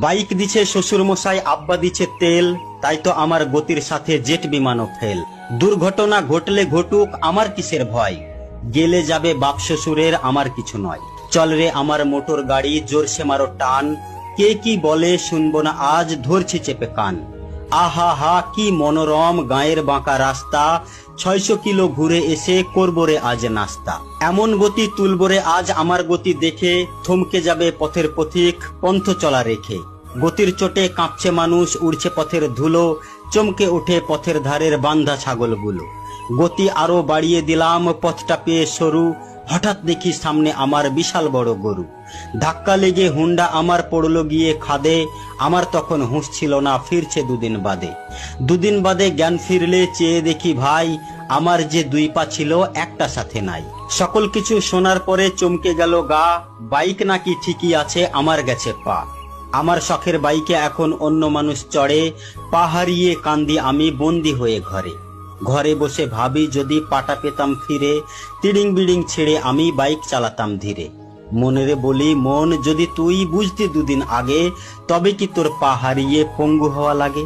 Bike দিছে শ্বশুর মশাই, আব্বা দিচ্ছে তেল, তাই তো আমার গতির সাথে জেট বিমানও ফেল। দুর্ঘটনা ঘটলে ঘটুক, আমার কিসের ভয়, গেলে যাবে বাপ শ্বশুরের, আমার কিছু নয়। চল রে আমার মোটর গাড়ি, জোরসে মারো টান, কে কি বলে শুনবো না আজ, ধরছি চেপে কান। আহা হা কি মনোরম গায়ের বাঁকা রাস্তা, 600 কিলো ঘুরে এসে করবো রে আজ নাস্তা। এমন গতি তুলবো রে আজ, আমার গতি দেখে থমকে যাবে পথের পথিক পন্থ চলা রেখে। গতির চোটে কাঁপছে মানুষ, উড়ছে পথের ধুলো, চমকে ওঠে পথের ধারের বান্ধা ছাগলগুলো। গতি আরো বাড়িয়ে দিলাম, পথটা পেয়ে সরু, হঠাৎ দেখি সামনে আমার বিশাল বড় গরু। ধাক্কা লেগে হুন্ডা আমার পড়লো গিয়ে খাদে, আমার তখন হুঁশ ছিল না, ফিরছে দুদিন বাদে। দুদিন বাদে জ্ঞান ফিরলে চেয়ে দেখি ভাই, আমার যে 2 পা ছিল একটা সাথে নাই। সকল কিছু শোনার পরে চমকে গেল গা, বাইক নাকি ঠিকই আছে, আমার গেছে পা। আমার শখের বাইকে এখন অন্য মানুষ চড়ে, পা হারিয়ে কান্দি আমি বন্দি হয়ে ঘরে। ঘরে বসে ভাবি যদি পাটা পেতাম ফিরে, তিড়িং বিড়িং ছেড়ে আমি বাইক চালাতাম ধীরে। মনেরে বলি মন, যদি তুই বুঝতি দুদিন আগে, তবে কি তোর পা হারিয়ে পঙ্গু হওয়া লাগে।